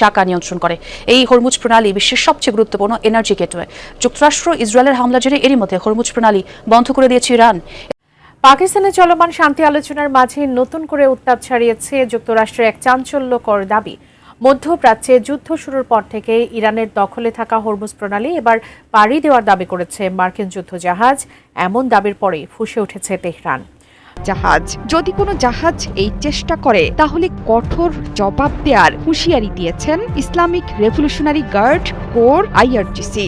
চাকা নিয়ন্ত্রণ করে। এই হরমুজ প্রণালী বিশ্বের সবচেয়ে গুরুত্বপূর্ণ এনার্জি গেটওয়ে। যুক্তরাষ্ট্র ইসরায়েলের হামলা জেরে এরই মধ্যে হরমুজ প্রণালী বন্ধ করে দিয়েছে ইরান। পাকিস্তানে চলমান শান্তি আলোচনার মাঝে নতুন করে উত্তাপ ছড়িয়েছে যুক্তরাষ্ট্রের এক চাঞ্চল্যকর দাবি। মধ্যপ্রাচ্যে যুদ্ধ শুরুর পর থেকে ইরানের দখলে থাকা হরমুজ প্রণালী এবার পাড়ি দেওয়ার দাবি করেছে মার্কিন যুদ্ধজাহাজ। এমন দাবির পরে ফুঁসে উঠেছে তেহরান। জাহাজ যদি কোনো জাহাজ এই চেষ্টা করে তাহলে কঠোর জবাব দেওয়ার হুঁশিয়ারি দিয়েছেন Islamic Revolutionary Guard Corps IRGC.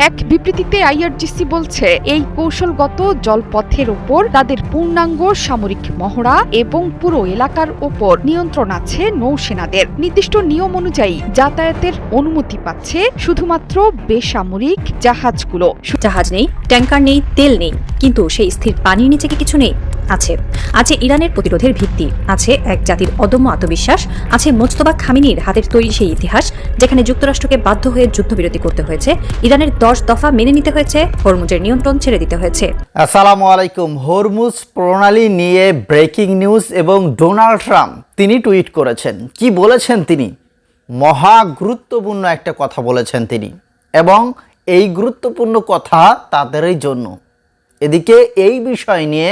এক বিবৃতিতে আইআরজিসি বলছে, এই কৌশলগত জলপথের ওপর তাদের পূর্ণাঙ্গ সামরিক মহড়া এবং পুরো এলাকার ওপর নিয়ন্ত্রণ আছে নৌসেনাদের। নির্দিষ্ট নিয়ম অনুযায়ী যাতায়াতের অনুমতি পাচ্ছে শুধুমাত্র বেসামরিক জাহাজগুলো। জাহাজ নেই, ট্যাঙ্কার নেই, তেল নেই, কিন্তু সেই স্থির পানির নিচে কি কিছু নেই? আছে ইরানের প্রতিরোধের ভিত্তি, আছে এক জাতির অদম্য আত্মবিশ্বাস, আছে মোজতবা খামিনির হাতের তৈরি সেই ইতিহাস যেখানে যুক্তরাষ্ট্রকে বাধ্য হয়ে যুদ্ধবিরতি করতে হয়েছে, ইরানের 10 দফা মেনে নিতে হয়েছে, হরমুজের নিয়ন্ত্রণ ছেড়ে দিতে হয়েছে। আসসালামু আলাইকুম। হরমুজ প্রণালী নিয়ে ব্রেকিং নিউজ এবং ডোনাল্ড ট্রাম্প তিনি টুইট করেছেন। কি বলেছেন তিনি? মহা গুরুত্বপূর্ণ একটা কথা বলেছেন তিনি, এবং এই গুরুত্বপূর্ণ কথা তাদেরই জন্য। এদিকে এই বিষয় নিয়ে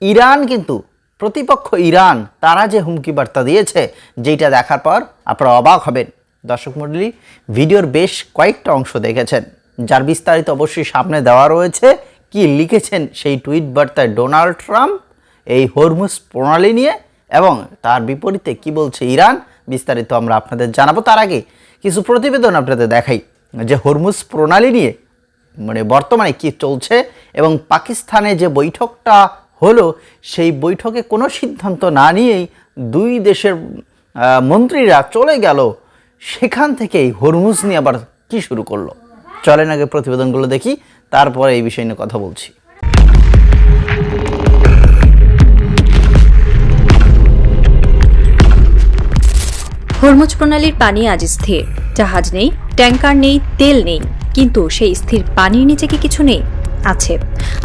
ইরান কিন্তু প্রতিপক্ষ ইরান তারা যে হুমকি বার্তা দিয়েছে, যেটা দেখার পর আপনারা অবাক হবেন। দর্শক মণ্ডলী, ভিডিওর বেশ কয়েকটা অংশ দেখেছেন, যার বিস্তারিত অবশ্যই সামনে দেওয়া রয়েছে। কি লিখেছেন সেই টুইট বার্তায় ডোনাল্ড ট্রাম্প এই হরমুজ প্রণালী নিয়ে, এবং তার বিপরীতে কি বলছে ইরান, বিস্তারিত আমরা আপনাদের জানাবো। তার আগে কিছু প্রতিবেদন আপনাদের দেখাই যে হরমুজ প্রণালী নিয়ে বর্তমানে কি চলছে, এবং পাকিস্তানে যে বৈঠকটা হলো সেই বৈঠকে কোনো সিদ্ধান্ত না নিয়েই দুই দেশের মন্ত্রীরা চলে গেল। সেখান থেকেই হরমুজ নিয়ে আবার কি শুরু করলো, চলেন আগে প্রতিবেদনগুলো দেখি, তারপরে এই বিষয় নিয়ে কথা বলছি। হরমুজ প্রণালীর পানি আজ স্থির। জাহাজ নেই, ট্যাঙ্কার নেই, তেল নেই, কিন্তু সেই স্থির পানির নিচে কি কিছু নেই?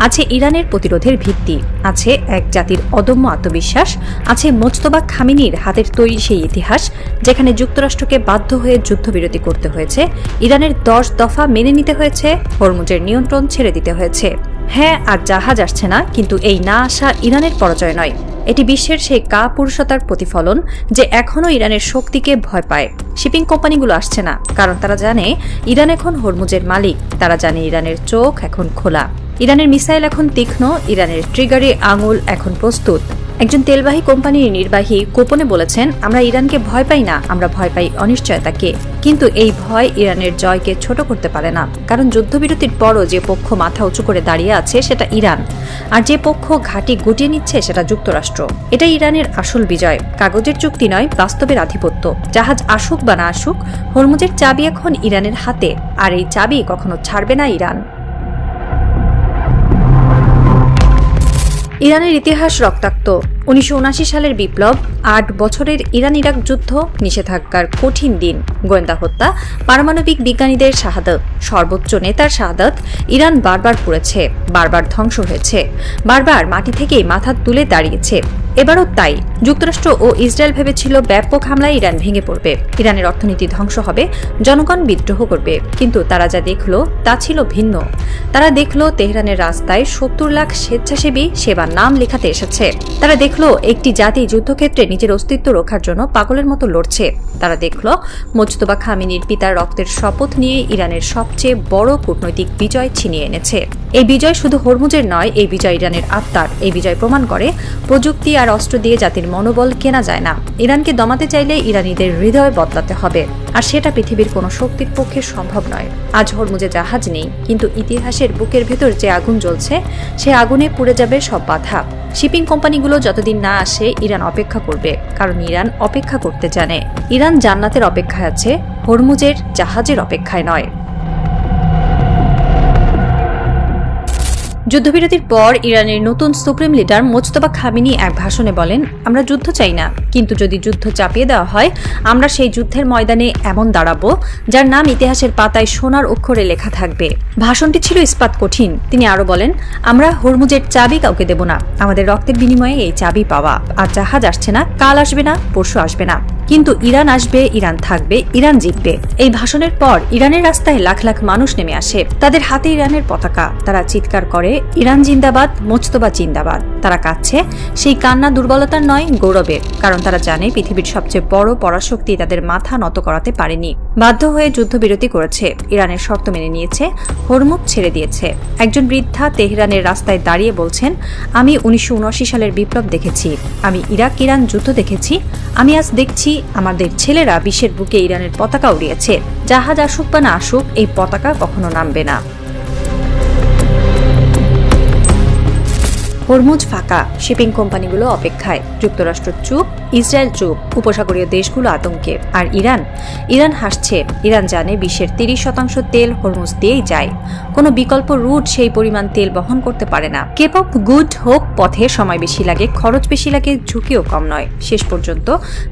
আছে ইরানের প্রতিরোধের ভিত্তি, আছে এক জাতির অদম্য আত্মবিশ্বাস, আছে মোজতবা খামিনির হাতের তৈরি সেই ইতিহাস যেখানে যুক্তরাষ্ট্রকে বাধ্য হয়ে যুদ্ধবিরতি করতে হয়েছে, ইরানের 10 দফা মেনে নিতে হয়েছে, হরমুজের নিয়ন্ত্রণ ছেড়ে দিতে হয়েছে। হ্যাঁ, আর জাহাজ আসছে না, কিন্তু এই না আসা ইরানের পরাজয় নয়, এটি বিশ্বের সেই কাপুরুষতার প্রতিফলন যে এখনও ইরানের শক্তিকে ভয় পায়। শিপিং কোম্পানিগুলো আসছে না, কারণ তারা জানে ইরান এখন হরমুজের মালিক। তারা জানে ইরানের চোখ এখন খোলা, ইরানের মিসাইল এখন তীক্ষ্ণ, ইরানের ট্রিগারে আঙুল এখন প্রস্তুত। একজন তেলবাহী কোম্পানির নির্বাহী গোপনে বলেছেন, আমরা ইরানকে ভয় পাই না, আমরা ভয় পাই অনিশ্চয়তাকে। কিন্তু এই ভয় ইরানের জয়কে ছোট করতে পারে না, কারণ যুদ্ধবিরতির পরও যে পক্ষ মাথা উঁচু করে দাঁড়িয়ে আছে সেটা ইরান, আর যে পক্ষ ঘাঁটি গুটিয়ে নিচ্ছে সেটা যুক্তরাষ্ট্র। এটা ইরানের আসল বিজয়, কাগজের চুক্তি নয়, বাস্তবের আধিপত্য। জাহাজ আসুক বা না আসুক, হরমুজের চাবি এখন ইরানের হাতে, আর এই চাবি কখনো ছাড়বে না ইরান। ইরানের ইতিহাস রক্তাক্ত। 1979 সালের বিপ্লব, 8 বছরের ইরান ইরাক যুদ্ধ, নিষেধাজ্ঞার কঠিন দিন, গোয়েন্দা হত্যা, পারমাণবিক বিজ্ঞানীদের শাহাদত, সর্বোচ্চ নেতার শাহাদত। ইরান বারবার পড়েছে, বারবার ধ্বংস হয়েছে, বারবার মাটি থেকেই মাথা তুলে দাঁড়িয়েছে। এবারও তাই। যুক্তরাষ্ট্র ও ইসরায়েল ভেবেছিল ব্যাপক হামলায় ইরান ভেঙে পড়বে, ইরানের অর্থনীতি ধ্বংস হবে, জনগণ বিদ্রোহ করবে, কিন্তু তারা যা দেখল তা ছিল ভিন্ন। তারা দেখল তেহরানের রাস্তায় 70 লাখ স্বেচ্ছাসেবী সেবার নাম লেখাতে এসেছে। তারা দেখল একটি জাতি যুদ্ধক্ষেত্রে নিজের অস্তিত্ব রক্ষার জন্য পাগলের মতো লড়ছে। তারা দেখল মোজতবা খামিনির পিতার রক্তের শপথ নিয়ে ইরানের সবচেয়ে বড় কূটনৈতিক বিজয় ছিনিয়ে এনেছে। এই বিজয় শুধু হরমুজের নয়, এই বিজয় ইরানের আত্মার। এই বিজয় প্রমাণ করে প্রযুক্তি আর অস্ত্র দিয়ে জাতির মনোবল কেনা যায় না। ইরানকে দমাতে চাইলে ইরানিদের হৃদয় বদলাতে হবে, আর সেটা পৃথিবীর কোনো শক্তির পক্ষে সম্ভব নয়। আজ হরমুজে জাহাজ নেই, কিন্তু ইতিহাসের বুকের ভেতর যে আগুন জ্বলছে সে আগুনে পুড়ে যাবে সব বাধা। শিপিং কোম্পানিগুলো যতদিন না আসে ইরান অপেক্ষা করবে, কারণ ইরান অপেক্ষা করতে জানে। ইরান জান্নাতের অপেক্ষায় আছে, হরমুজের জাহাজের অপেক্ষায় নয়। যুদ্ধবিরতির পর ইরানের নতুন সুপ্রিম লিডার মোজতবা খামিনি এক ভাষণে বলেন, আমরা যুদ্ধ চাই না, কিন্তু যদি যুদ্ধ চাপিয়ে দেওয়া হয় আমরা সেই যুদ্ধের ময়দানে এমন দাঁড়াবো যার নাম ইতিহাসের পাতায় সোনার অক্ষরে লেখা থাকবে। ভাষণটি ছিল ইস্পাত কঠিন। তিনি আরো বলেন, আমরা হরমুজের চাবি কাউকে দেব না, আমাদের রক্তের বিনিময়ে এই চাবি পাওয়া। আর জাহাজ আসছে না, কাল আসবে না, পরশু আসবে না, কিন্তু ইরান আসবে, ইরান থাকবে, ইরান জিতবে। এই ভাষণের পর ইরানের রাস্তায় লাখ লাখ মানুষ নেমে আসে। তাদের হাতে ইরানের পতাকা। তারা চিৎকার করে, ইরান জিন্দাবাদ, মোজতবা জিন্দাবাদ। তারা কাঁদছে। সেই কান্না দুর্বলতার নয়, গৌরবের। কারণ তারা জানে পৃথিবীর সবচেয়ে বড় পরাশক্তি তাদের মাথা নত করাতে পারেনি। বাধ্য হয়ে যুদ্ধবিরতি করেছে, ইরানের শর্ত মেনে নিয়েছে, হরমুজ ছেড়ে দিয়েছে। একজন বৃদ্ধা তেহরানের রাস্তায় দাঁড়িয়ে বলছেন, আমি 1979 সালের বিপ্লব দেখেছি, আমি ইরাক ইরান যুদ্ধ দেখেছি, আমি আজ দেখছি আমাদের ছেলেরা বিশ্বের বুকে ইরানের পতাকা উড়িয়েছে। জাহাজ আসুক বা না আসুক, এই পতাকা কখনো নামবে না। হরমুজ ফাঁকা, শিপিং কোম্পানিগুলো অপেক্ষায়। যুক্তরাষ্ট্র চুপ, ইসরায়েল চুপ, উপসাগরীয় দেশগুলো আতঙ্কে। আর ইরান হাসছে। ইরান জানে বিশ্বের 30% তেল হরমুজ দিয়েই যায়। কোনো বিকল্প রুট সেই পরিমাণ তেল বহন করতে পারে না। কেপ অফ গুড হোপ পথে সময় বেশি লাগে, খরচ বেশি লাগে, ঝুঁকিও কম নয়। শেষ পর্যন্ত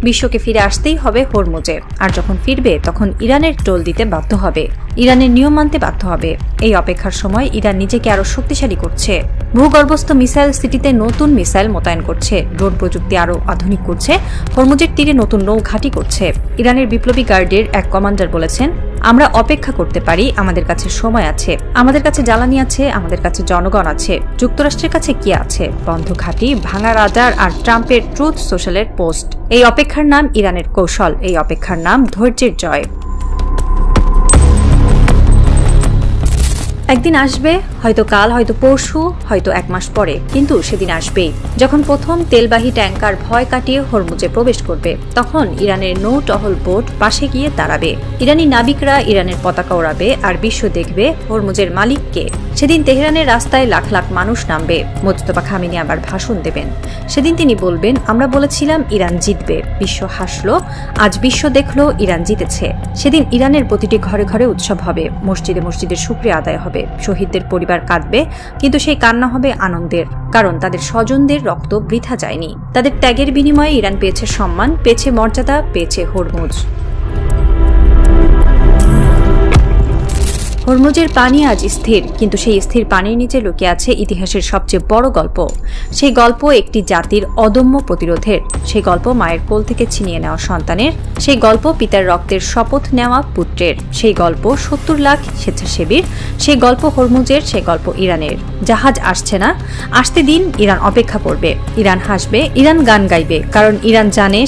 বিশ্বকে ফিরে আসতেই হবে হরমুজে। আর যখন ফিরবে তখন ইরানের টোল দিতে বাধ্য হবে, ইরানের নিয়ম মানতে বাধ্য হবে। এই অপেক্ষার সময় ইরান নিজেকে আরো শক্তিশালী করছে। ভূগর্ভস্থ মিসাইল সিটিতে নতুন মিসাইল মোতায়েন করছে, ড্রোন প্রযুক্তি আরো আধুনিক করছে, হরমুজের তীরে নতুন নৌ ঘাঁটি করছে। ইরানের বিপ্লবী গার্ডের এক কমান্ডার বলেছেন, আমরা অপেক্ষা করতে পারি, আমাদের কাছে সময় আছে, আমাদের কাছে জ্বালানি আছে, আমাদের কাছে জনগণ আছে। যুক্তরাষ্ট্রের কাছে কি আছে? বন্ধ ঘাঁটি, ভাঙা রাডার আর ট্রাম্পের ট্রুথ সোশ্যালের পোস্ট। এই অপেক্ষার নাম ইরানের কৌশল, এই অপেক্ষার নাম ধৈর্যের জয়। একদিন আসবে, হয়তো কাল, হয়তো পরশু, হয়তো 1 মাস পরে, কিন্তু সেদিন আসবেই যখন প্রথম তেলবাহী ট্যাঙ্কার ভয় কাটিয়ে হরমুজে প্রবেশ করবে। তখন ইরানের নৌ টহল বোট পাশে গিয়ে দাঁড়াবে, ইরানি নাবিকরা ইরানের পতাকা ওড়াবে, আর বিশ্ব দেখবে হরমুজের মালিককে। সেদিন তেহরানের রাস্তায় লাখ লাখ মানুষ নামবে। মোজতবা খামেনি আবার ভাষণ দেবেন। সেদিন তিনি বলবেন, আমরা বলেছিলাম ইরান জিতবে। বিশ্ব হাসলো, আজ বিশ্ব দেখলো ইরান জিতেছে। সেদিন ইরানের প্রতিটি ঘরে ঘরে উৎসব হবে, মসজিদে মসজিদে শুকরিয়া আদায় হবে, শহীদদের পরিবার কাঁদবে, কিন্তু সেই কান্না হবে আনন্দের। কারণ তাদের স্বজনদের রক্ত বৃথা যায়নি। তাদের ত্যাগের বিনিময়ে ইরান পেয়েছে সম্মান, পেয়েছে মর্যাদা, পেয়েছে হরমুজ। হরমুজের পানি আজ স্থির, কিন্তু সেই স্থির পানির নিচে লুকিয়ে আছে ইতিহাসের সবচেয়ে বড় গল্প। সেই গল্প একটি জাতির অদম্য প্রতিরোধের, সেই গল্প মায়ের কোল থেকে ছিনিয়ে নেওয়া সন্তানের, সেই গল্প পিতার রক্তের শপথ নেওয়া পুত্রের, সেই গল্প 70 লাখ স্বেচ্ছাসেবীর, সেই গল্প হরমুজের, সেই গল্প ইরানের। জাহাজ আসছে না, আসতে দিন, ইরান অপেক্ষা করবে, ইরান হাসবে, ইরান গান গাইবে, কারণ ইরান জানে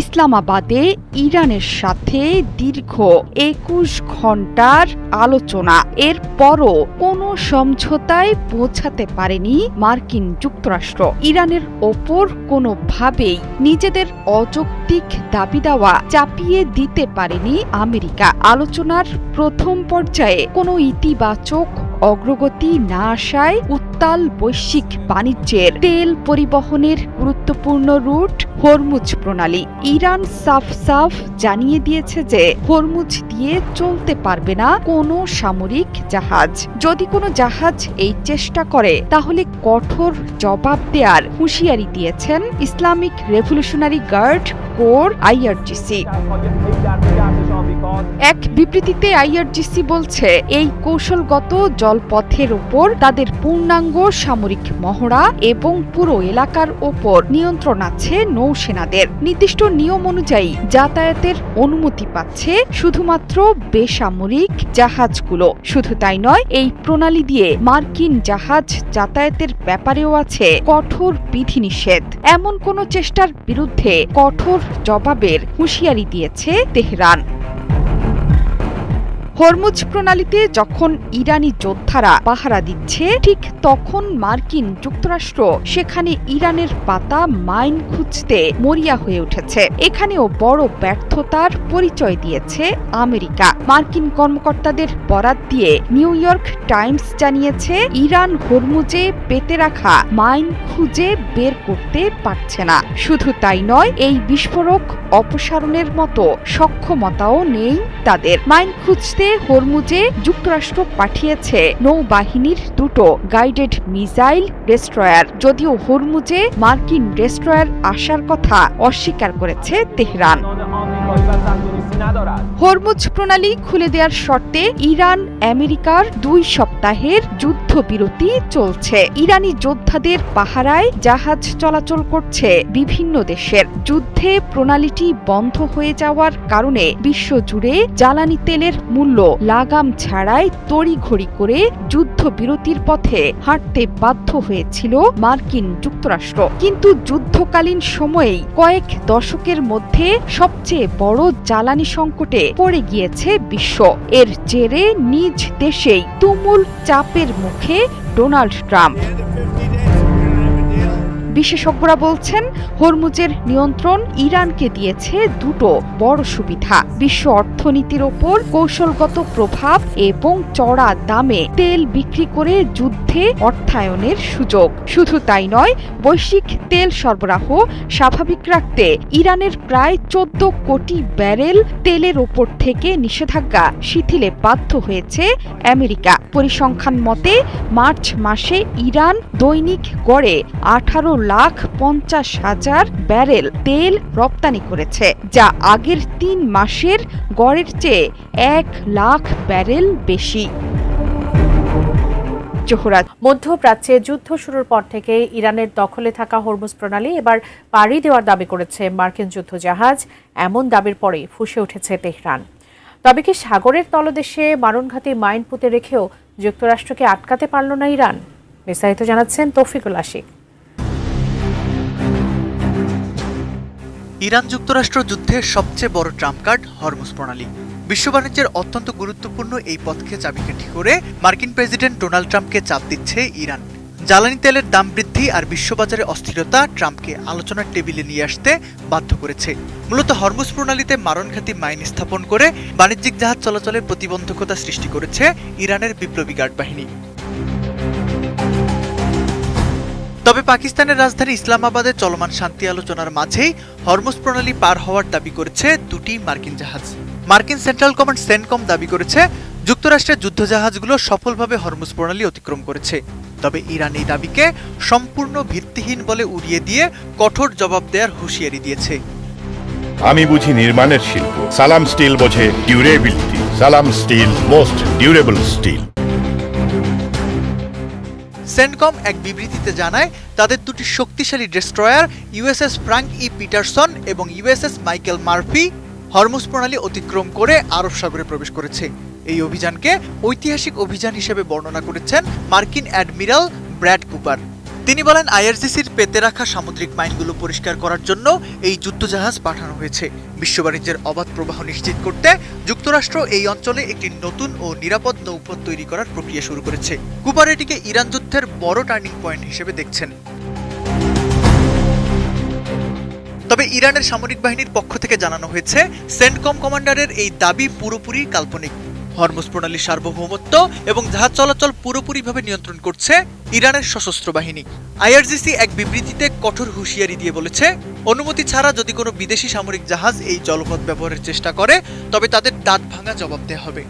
ইসলামাবাদে ইরানের সাথে দীর্ঘ 21 ঘন্টার আলোচনা, এরপরও কোনো সমঝোতায় পৌঁছাতে পারেনি মার্কিন যুক্তরাষ্ট্র। ইরানের ওপর কোনোভাবেই নিজেদের অযৌক্তিক দাবি দাওয়া চাপিয়ে দিতে পারেনি আমেরিকা। আলোচনার প্রথম পর্যায়ে কোনো ইতিবাচক অগ্রগতি না আসায় উত্তাল বৈশ্বিক বাণিজ্যের তেল পরিবহনের গুরুত্বপূর্ণ রুট হরমুজ প্রণালী। ইরান সাফ জানিয়ে দিয়েছে যে হরমুজ দিয়ে চলতে পারবে না কোনো সামরিক জাহাজ। যদি কোনো জাহাজ এই চেষ্টা করে তাহলে কঠোর জবাব দেওয়ার হুঁশিয়ারি দিয়েছেন Islamic Revolutionary Guard Corps IRGC। এক বিবৃতিতে IRGC বলছে, এই কৌশলগত জলপথের উপর তাদের পূর্ণাঙ্গ সামরিক মহড়া এবং পুরো এলাকার ওপর নিয়ন্ত্রণ আছে নৌসেনাদের। নির্দিষ্ট নিয়ম অনুযায়ী যাতায়াতের অনুমতি পাচ্ছে শুধুমাত্র বেসামরিক জাহাজগুলো। শুধু তাই নয়, এই প্রণালী দিয়ে মার্কিন জাহাজ যাতায়াতের ব্যাপারেও আছে কঠোর বিধিনিষেধ। এমন কোনো চেষ্টার বিরুদ্ধে কঠোর জবাবের হুঁশিয়ারি দিয়েছে তেহরান। হরমুজ প্রণালীতে যখন ইরানি যোদ্ধারা পাহারা দিচ্ছে, ঠিক তখন মার্কিন যুক্তরাষ্ট্র সেখানে ইরানের পাতা মাইন খুঁজতে মরিয়া হয়ে উঠেছে। এখানেও বড় ব্যর্থতার পরিচয় দিয়েছে আমেরিকা। মার্কিন কর্মকর্তাদের বরাত দিয়ে নিউ ইয়র্ক টাইমস জানিয়েছে, ইরান হরমুজে পেতে রাখা মাইন খুঁজে বের করতে পারছে না। শুধু তাই নয়, এই বিস্ফোরক অপসারণের মতো সক্ষমতাও নেই তাদের। মাইন খুঁজতে হরমুজে যুক্তরাষ্ট্র পাঠিয়েছে নৌবাহিনীর 2টো গাইডেড মিসাইল ডেস্ট্রয়ার। যদিও হরমুজে মার্কিন ডেস্ট্রয়ার আসার কথা অস্বীকার করেছে তেহরান। হরমুজ প্রণালী খুলে দেওয়ার শর্তে ইরান আমেরিকার 2 সপ্তাহের যুদ্ধবিরতি চলছে। ইরানি যোদ্ধাদের পাহারায় জাহাজ চলাচল করছে বিভিন্ন দেশের। যুদ্ধে প্রণালীটি বন্ধ হয়ে যাওয়ার কারণে বিশ্বজুড়ে জ্বালানি তেলের মূল্য লাগাম ছাড়াই তড়িঘড়ি করে যুদ্ধবিরতির পথে হাঁটতে বাধ্য হয়েছিল মার্কিন যুক্তরাষ্ট্র। কিন্তু যুদ্ধকালীন সময়েই কয়েক দশকের মধ্যে সবচেয়ে বড় জ্বালানি সংকটে পড়ে গিয়েছে বিশ্ব। এর জেরে নিজ দেশেই তুমুল চাপের মুখে ডোনাল্ড ট্রাম্প। বিশেষজ্ঞরা বলছেন, হরমুজের নিয়ন্ত্রণ ইরানকে দিয়েছে দুটো বড় সুবিধা: বিশ্ব অর্থনীতির ওপর কৌশলগত প্রভাব এবং চড়া দামে তেল বিক্রি করে যুদ্ধে অর্থায়নের সুযোগ। শুধু তাই নয়, বৈশ্বিক তেল সরবরাহ স্বাভাবিক রাখতে ইরানের প্রায় 14 কোটি ব্যারেল তেলের ওপর থেকে নিষেধাজ্ঞা শিথিলে বাধ্য হয়েছে আমেরিকা। পরিসংখ্যান মতে মার্চ মাসে ইরান দৈনিক গড়ে 18,50,000 ব্যারেল তেল রপ্তানি করেছে, যা আগের 3 মাসের গড়ের চেয়ে 1 লাখ ব্যারেল বেশি। মধ্যপ্রাচ্যে যুদ্ধ শুরুর পর থেকে ইরানের দখলে থাকা হরমুজ প্রণালী এবার পাড়ি দেওয়ার দাবি করেছে মার্কিন যুদ্ধজাহাজ। এমন দাবির পরে ফুঁসে উঠেছে তেহরান। তবে কি সাগরের তলদেশে মারণঘাতী মাইন পুঁতে রেখেও যুক্তরাষ্ট্রকে আটকাতে পারল না ইরান? বিস্তারিত জানাচ্ছেন তৌফিকুল আশিক। ইরান যুক্তরাষ্ট্র যুদ্ধের সবচেয়ে বড় ট্রাম্প কার্ড হরমুজ প্রণালী। বিশ্ব বাণিজ্যের অত্যন্ত গুরুত্বপূর্ণ এই পথকে চাবিকাঠি করে মার্কিন প্রেসিডেন্ট ডোনাল্ড ট্রাম্পকে চাপ দিচ্ছে ইরান। জ্বালানি তেলের দাম বৃদ্ধি আর বিশ্ববাজারে অস্থিরতা ট্রাম্পকে আলোচনার টেবিলে নিয়ে আসতে বাধ্য করেছে। মূলত হরমুজ প্রণালীতে মারণঘাতী মাইন স্থাপন করে বাণিজ্যিক জাহাজ চলাচলে প্রতিবন্ধকতা সৃষ্টি করেছে ইরানের বিপ্লবী গার্ড বাহিনী। তবে পাকিস্তানের রাজধানী ইসলামাবাদে চলমান শান্তি আলোচনার মাঝেই হরমুজ প্রণালী পার হওয়ার দাবি করেছে দুটি মার্কিন জাহাজ। মার্কিন সেন্ট্রাল কমান্ড সেনকম দাবি করেছে যুক্তরাষ্ট্রের যুদ্ধজাহাজগুলো সফলভাবে হরমুজ প্রণালী অতিক্রম করেছে। তবে ইরান এই দাবিকে সম্পূর্ণ ভিত্তিহীন বলে উড়িয়ে দিয়ে কঠোর জবাব দেওয়ার হুঁশিয়ারি দিয়েছে। আমি বুঝি নির্মাণের শিল্প, সালাম স্টিল বোঝে ডিউরেবিলিটি। সালাম স্টিল, মোস্ট ডিউরেবল স্টিল। সেনকম এক বিবৃতিতে জানায়, তাদের দুটি শক্তিশালী ডেস্ট্রয়ার ইউএসএস ফ্রাঙ্ক ই পিটারসন এবং ইউএসএস মাইকেল মার্ফি হরমুজ প্রণালী অতিক্রম করে আরব সাগরে প্রবেশ করেছে। এই অভিযানকে ঐতিহাসিক অভিযান হিসেবে বর্ণনা করেছেন মার্কিন অ্যাডমিরাল ব্র্যাড কুপার। তিনি বলেন, আইআরজিসির পেতে রাখা সামুদ্রিক মাইনগুলো পরিষ্কার করার জন্য এই যুদ্ধজাহাজ পাঠানো হয়েছে। বিশ্ব বাণিজ্যের অবাধ প্রবাহ নিশ্চিত করতে যুক্তরাষ্ট্র এই অঞ্চলে একটি নতুন ও নিরাপদ নৌপথ তৈরি করার প্রক্রিয়া শুরু করেছে। কুপার এটিকে ইরান যুদ্ধের বড় টার্নিং পয়েন্ট হিসেবে দেখছেন। তবে ইরানের সামরিক বাহিনীর পক্ষ থেকে জানানো হয়েছে, সেন্টকম কমান্ডারের এই দাবি পুরোপুরি কাল্পনিক। হরমুজ প্রণালীর সার্বভৌমত্ব এবং জাহাজ চলাচল পুরোপুরিভাবে নিয়ন্ত্রণ করছে ইরানের সশস্ত্র বাহিনী। আইআরজিসি এক বিবৃতিতে কঠোর হুঁশিয়ারি দিয়ে বলেছে, অনুমতি ছাড়া যদি কোনো বিদেশি সামরিক জাহাজ এই জলপথ ব্যবহারের চেষ্টা করে তবে তাদের দাঁত ভাঙা জবাব দেওয়া হবে।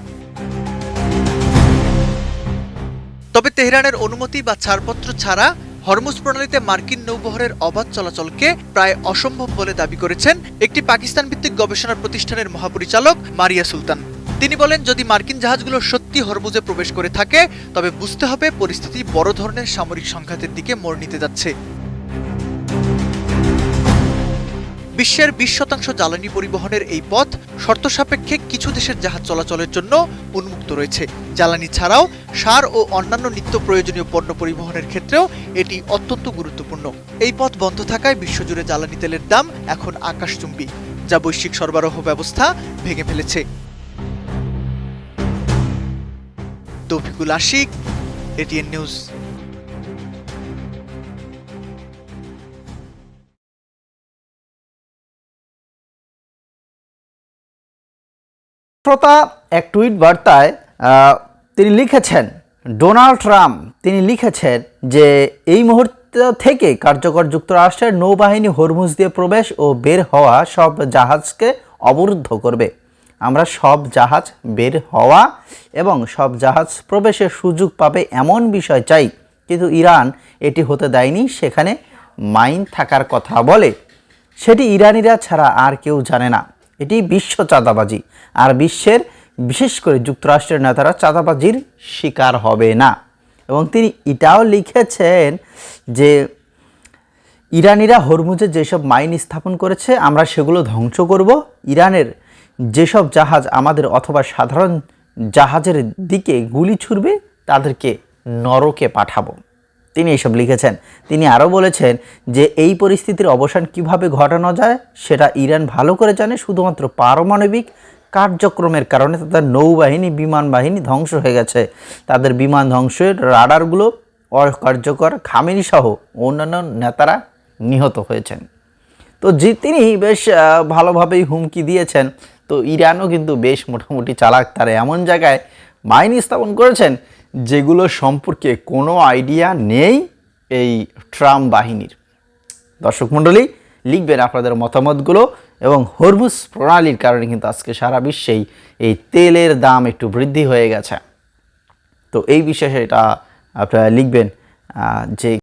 তবে তেহরানের অনুমতি বা ছাড়পত্র ছাড়া হরমুজ প্রণালীতে মার্কিন নৌবহরের অবাধ চলাচলকে প্রায় অসম্ভব বলে দাবি করেছেন একটি পাকিস্তান ভিত্তিক গবেষণা প্রতিষ্ঠানের মহাপরিচালক মারিয়া সুলতান। তিনি বলেন, যদি মার্কিন জাহাজগুলো সত্যি হরমুজে প্রবেশ করে থাকে তবে বুঝতে হবে পরিস্থিতি বড় ধরনের সামরিক সংঘাতের দিকে মোড় নিতে যাচ্ছে। বিশ্বের 20% জ্বালানি পরিবহনের এই পথ শর্ত সাপেক্ষে কিছু দেশের জাহাজ চলাচলের জন্য উন্মুক্ত রয়েছে। জ্বালানি ছাড়াও সার ও অন্যান্য নিত্য প্রয়োজনীয় পণ্য পরিবহনের ক্ষেত্রেও এটি অত্যন্ত গুরুত্বপূর্ণ। এই পথ বন্ধ থাকায় বিশ্বজুড়ে জ্বালানি তেলের দাম এখন আকাশচুম্বী, যা বৈশ্বিক সরবরাহ ব্যবস্থা ভেঙে ফেলেছে। Toufiqul Ashik, ATN News. শ্রোতা এক টুইট বার্তায় তিনি লিখেছেন, ডোনাল্ড ট্রাম্প তিনি লিখেছেন যে এই মুহূর্ত থেকে কার্যকর যুক্তরাষ্ট্রের নৌবাহিনী হরমুজ দিয়ে প্রবেশ ও বের হওয়া সব জাহাজকে অবরুদ্ধ করবে। আমরা সব জাহাজ বের হওয়া এবং সব জাহাজ প্রবেশের সুযোগ পাবে এমন বিষয় চাই, কিন্তু ইরান এটি হতে দেয়নি। সেখানে মাইন থাকার কথা বলে, সেটি ইরানিরা ছাড়া আর কেউ জানে না। এটি বিশ্ব চাঁদাবাজি, আর বিশ্বের বিশেষ করে যুক্তরাষ্ট্রের নেতারা চাঁদাবাজির শিকার হবে না। এবং তিনি এটাও লিখেছেন যে ইরানিরা হরমুজে যেসব মাইন স্থাপন করেছে আমরা সেগুলো ধ্বংস করব, ইরানের যেসব জাহাজ আমাদের অথবা সাধারণ জাহাজের দিকে গুলি ছুড়বে তাদেরকে নরকে পাঠাবো। তিনি এসব লিখেছেন। তিনি আরও বলেছেন যে এই পরিস্থিতির অবসান কিভাবে ঘটানো যায় সেটা ইরান ভালো করে জানে, শুধুমাত্র পারমাণবিক কার্যক্রমের কারণে তাদের নৌবাহিনী, বিমান বাহিনী ধ্বংস হয়ে গেছে, তাদের বিমান ধ্বংসের রাডারগুলো অকার্যকর, খামেনি সহ অন্যান্য নেতারা নিহত হয়েছেন। তো তিনি বেশ ভালোভাবেই হুমকি দিয়েছেন। তো ইরানও কিন্তু বেশ মোটামুটি চালাক, তারা এমন জায়গায় মাইন স্থাপন করেছেন যেগুলো সম্পর্কে কোনো আইডিয়া নেই এই ট্রাম্প বাহিনীর। দর্শক মণ্ডলী, লিখবেন আপনাদের মতামতগুলো। এবং হরমুজ প্রণালীর কারণে কিন্তু আজকে সারা বিশ্বেই এই তেলের দাম একটু বৃদ্ধি হয়ে গেছে। তো এই বিষয়ে এটা আপনারা লিখবেন যে